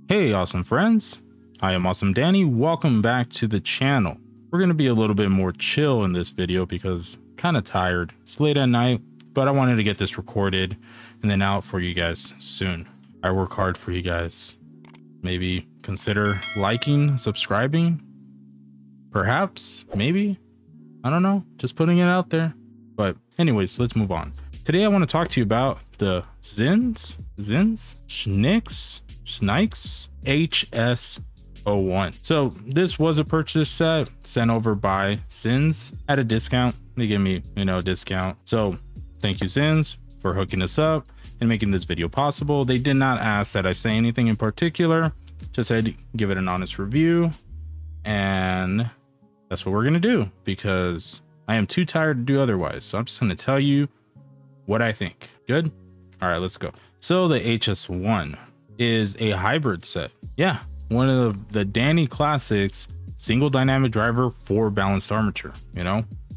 Hey awesome friends, I am Awesome Danny. Welcome back to the channel. We're going to be a little bit more chill in this video because kind of tired. It's late at night, but I wanted to get this recorded and then out for you guys soon. I work hard for you guys. Maybe consider liking, subscribing, perhaps, maybe, I don't know, just putting it out there. But anyways, let's move on. Today I want to talk to you about the Xinhs HS-01. So this was a purchase set sent over by Xinhs at a discount. They gave me, a discount. So thank you, Xinhs, for hooking us up and making this video possible. They did not ask that I say anything in particular, just said give it an honest review. And that's what we're going to do because I am too tired to do otherwise. So I'm just going to tell you what I think. Good. All right, let's go. So the HS-01 is a hybrid set. Yeah, one of the Danny classics, single dynamic driver, 4 balanced armature.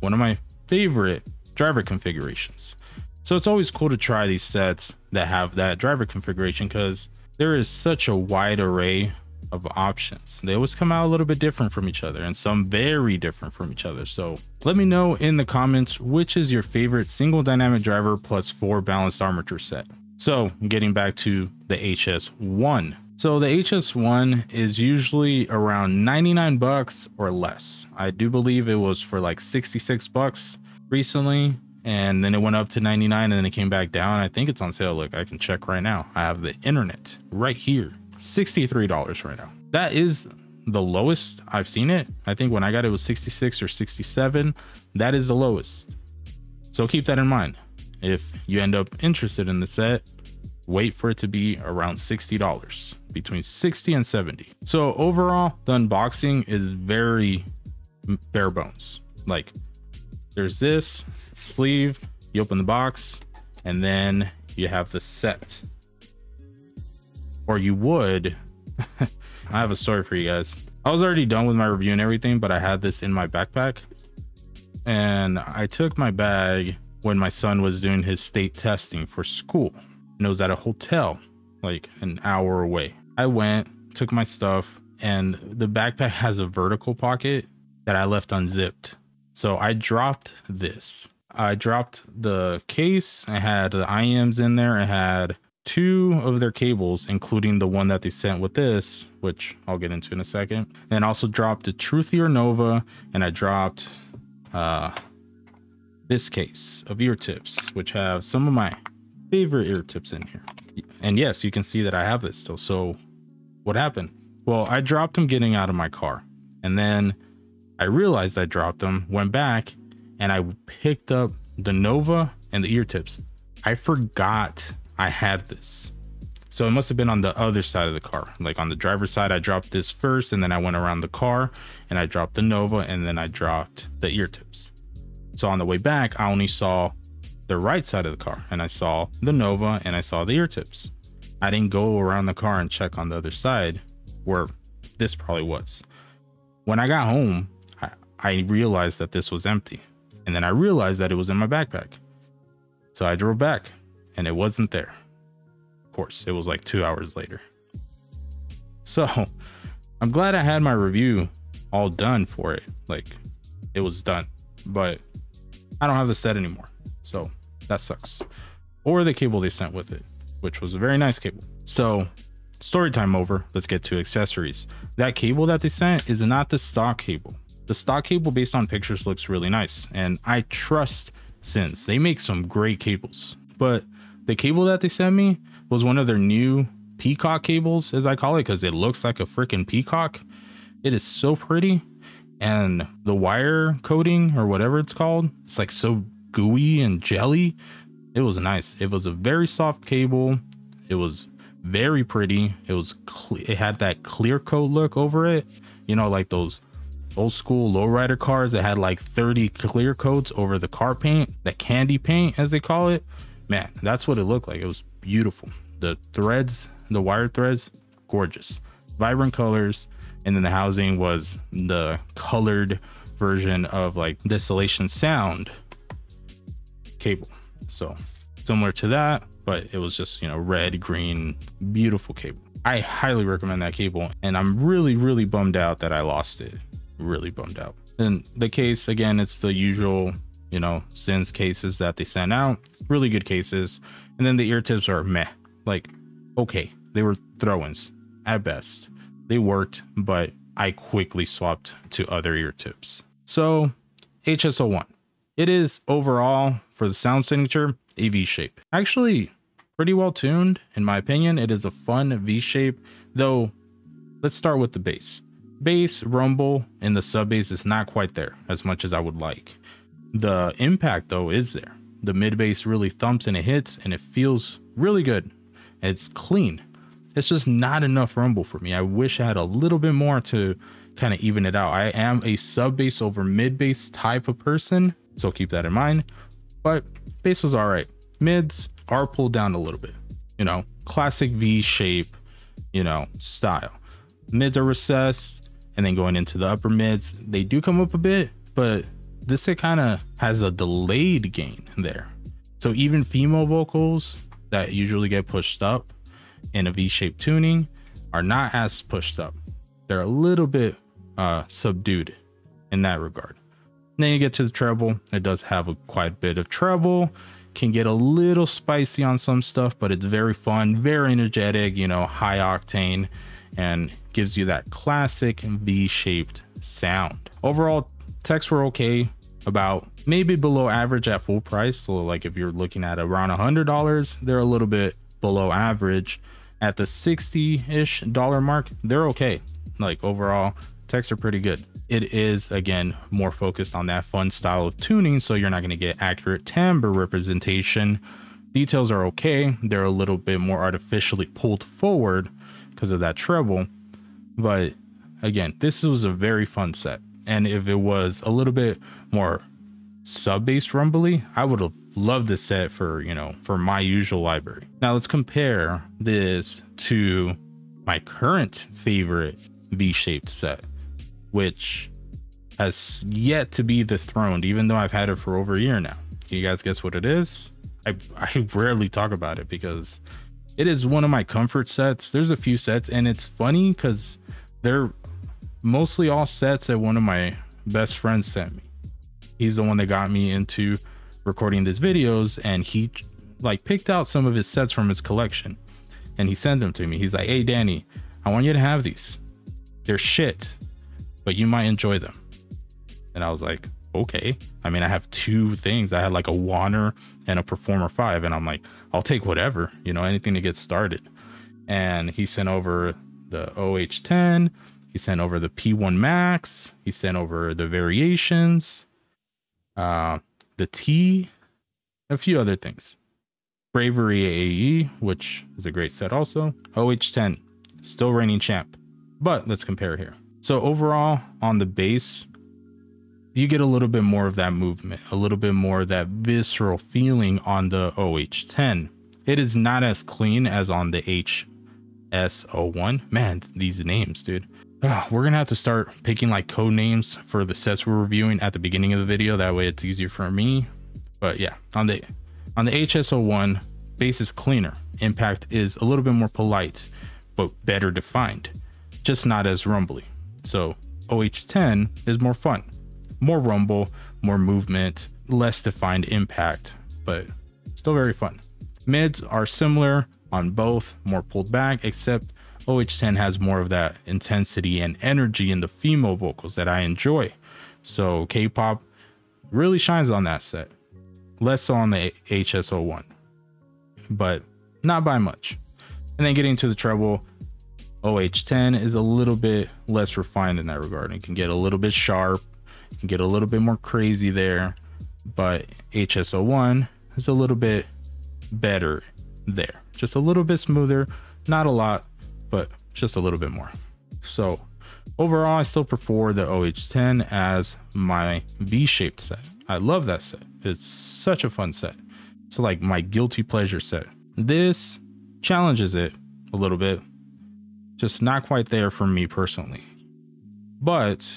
One of my favorite driver configurations. So it's always cool to try these sets that have that driver configuration because there is such a wide array of options. They always come out a little bit different from each other and some very different from each other. So let me know in the comments which is your favorite single dynamic driver plus 4 balanced armature set. So getting back to the HS-01. So the HS-01 is usually around 99 bucks or less. I do believe it was for like 66 bucks recently, and then it went up to 99 and then it came back down. I think it's on sale. Look, I can check right now. I have the internet right here. $63 right now. That is the lowest I've seen it. I think when I got it was 66 or 67. That is the lowest. So keep that in mind. If you end up interested in the set, wait for it to be around $60, between 60 and 70. So overall, the unboxing is very bare bones. Like there's this sleeve, you open the box, and then you have the set. Or you would. I have a story for you guys. I was already done with my review and everything, but I had this in my backpack. And I took my bag when my son was doing his state testing for school. And it was at a hotel, like an hour away. I went, took my stuff, and the backpack has a vertical pocket that I left unzipped. So I dropped this. I dropped the case. I had the IMs in there. I had 2 of their cables, including the one that they sent with this, which I'll get into in a second. And also dropped the Truthy or Nova, and I dropped this case of ear tips, which have some of my favorite ear tips in here. And yes, you can see that I have this still. So what happened? Well, I dropped them getting out of my car, and then I realized I dropped them, went back, and I picked up the Nova and the ear tips. I forgot I had this. So it must have been on the other side of the car. Like on the driver's side, I dropped this first, and then I went around the car and I dropped the Nova, and then I dropped the ear tips. So on the way back, I only saw the right side of the car, and I saw the Nova and I saw the ear tips. I didn't go around the car and check on the other side where this probably was. When I got home, I realized that this was empty, and then I realized that it was in my backpack. So I drove back and it wasn't there. Of course, it was like 2 hours later. So I'm glad I had my review all done for it. Like it was done, but I don't have the set anymore. So that sucks. Or the cable they sent with it, which was a very nice cable. So story time over. Let's get to accessories. That cable that they sent is not the stock cable. The stock cable based on pictures looks really nice, and I trust Xinhs. They make some great cables, but the cable that they sent me was one of their new peacock cables, as I call it, because it looks like a freaking peacock. It is so pretty, and the wire coating or whatever it's called, it's like so gooey and jelly. It was nice. It was a very soft cable. It was very pretty. It had that clear coat look over it, like those old school lowrider cars that had like 30 clear coats over the car paint, that candy paint as they call it. Man, that's what it looked like. It was beautiful. The threads, the wire threads, gorgeous, vibrant colors. And then the housing was the colored version of like Distillation Sound cable. So similar to that, but it was just, red, green, beautiful cable. I highly recommend that cable, and I'm really bummed out that I lost it. Really bummed out. And the case, again, it's the usual, you know, Xinhs cases that they sent out. Really good cases. And then the ear tips are meh. Like, okay, they were throw-ins at best. They worked, but I quickly swapped to other ear tips. So HS-01, it is overall, for the sound signature, a V shape. Actually pretty well tuned, in my opinion. It is a fun V shape, though. Let's start with the bass. Bass rumble in the sub bass is not quite there as much as I would like. The impact though is there. The mid bass really thumps and it hits, and it feels really good. It's clean. It's just not enough rumble for me. I wish I had a little bit more to kind of even it out. I am a sub bass over mid bass type of person, so keep that in mind. But bass was all right. Mids are pulled down a little bit, you know, classic V shape, you know, style. Mids are recessed, and then going into the upper mids, they do come up a bit, but this, it kind of has a delayed gain there. So even female vocals that usually get pushed up in a V-shaped tuning are not as pushed up. They're a little bit subdued in that regard. And then you get to the treble. It does have quite a bit of treble, can get a little spicy on some stuff, but it's very fun, very energetic, you know, high octane, and gives you that classic V-shaped sound. Overall, techs were okay, about maybe below average at full price. So like if you're looking at around $100, they're a little bit below average. At the $60-ish mark, they're okay. Like overall, techs are pretty good. It is, again, more focused on that fun style of tuning, so you're not going to get accurate timbre representation. Details are okay. They're a little bit more artificially pulled forward because of that treble. But again, this was a very fun set. And if it was a little bit more sub-bass rumbly, I would have loved this set for, you know, for my usual library. Now let's compare this to my current favorite V-shaped set, which has yet to be dethroned, even though I've had it for over a year now. Can you guys guess what it is? I rarely talk about it because it is one of my comfort sets. There's a few sets, and it's funny because they're mostly all sets that one of my best friends sent me. He's the one that got me into recording these videos, and he like picked out some of his sets from his collection and he sent them to me. He's like, hey Danny, I want you to have these. They're shit, but you might enjoy them. And I was like, okay. I mean, I have two things. I had like a Warner and a Performer 5, and I'm like, I'll take whatever, you know, anything to get started. And he sent over the OH10, he sent over the P1 Max, he sent over the Variations, the T, a few other things. Bravery AE, which is a great set also. OH10, still reigning champ. But let's compare here. So overall, on the bass, you get a little bit more of that movement, a little bit more of that visceral feeling on the OH10. It is not as clean as on the HS-01. Man, these names, dude. We're gonna have to start picking like code names for the sets we're reviewing at the beginning of the video. That way it's easier for me. But yeah, on the HS-01, bass is cleaner. Impact is a little bit more polite, but better defined. Just not as rumbly. So OH10 is more fun, more rumble, more movement, less defined impact, but still very fun. Mids are similar on both, more pulled back, except OH10 has more of that intensity and energy in the female vocals that I enjoy. So K-pop really shines on that set. Less so on the HS-01, but not by much. And then getting to the treble, OH10 is a little bit less refined in that regard. It can get a little bit sharp, it can get a little bit more crazy there, but HS-01 is a little bit better there. Just a little bit smoother, not a lot, but just a little bit more. So overall, I still prefer the OH10 as my V-shaped set. I love that set. It's such a fun set. It's like my guilty pleasure set. This challenges it a little bit. Just not quite there for me personally. But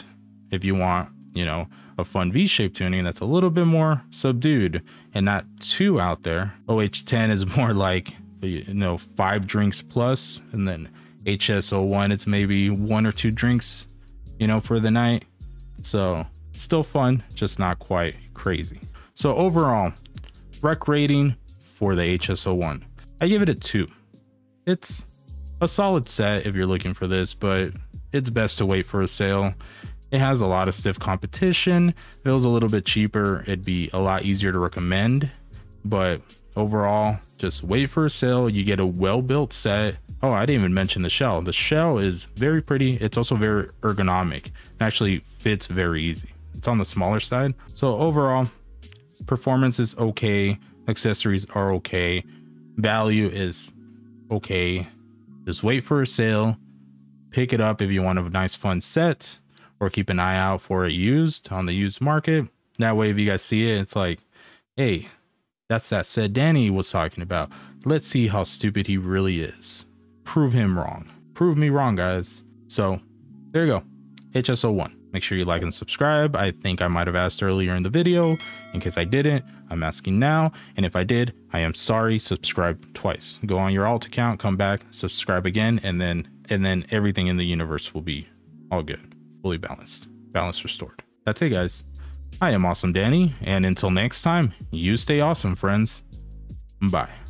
if you want, you know, a fun V-shaped tuning that's a little bit more subdued and not too out there, OH10 is more like, you know, 5 drinks plus, and then HS-01, it's maybe 1 or 2 drinks, you know, for the night. So still fun, just not quite crazy. So overall, rec rating for the HS-01, I give it a 2. It's a solid set if you're looking for this, but it's best to wait for a sale. It has a lot of stiff competition. If it was a little bit cheaper, it'd be a lot easier to recommend, but overall, just wait for a sale. You get a well-built set. Oh, I didn't even mention the shell. The shell is very pretty. It's also very ergonomic. It actually fits very easy. It's on the smaller side. So overall, performance is okay. Accessories are okay. Value is okay. Just wait for a sale. Pick it up if you want a nice fun set, or keep an eye out for it used on the used market. That way, if you guys see it, it's like, hey, that's that set Danny was talking about. Let's see how stupid he really is. Prove him wrong. Prove me wrong, guys. So there you go. HS-01. Make sure you like and subscribe. I think I might have asked earlier in the video. In case I didn't, I'm asking now. And if I did, I am sorry. Subscribe twice. Go on your alt account, come back, subscribe again, and then everything in the universe will be all good. Fully balanced. Balance restored. That's it, guys. I am Awesome Danny, and until next time, you stay awesome, friends. Bye.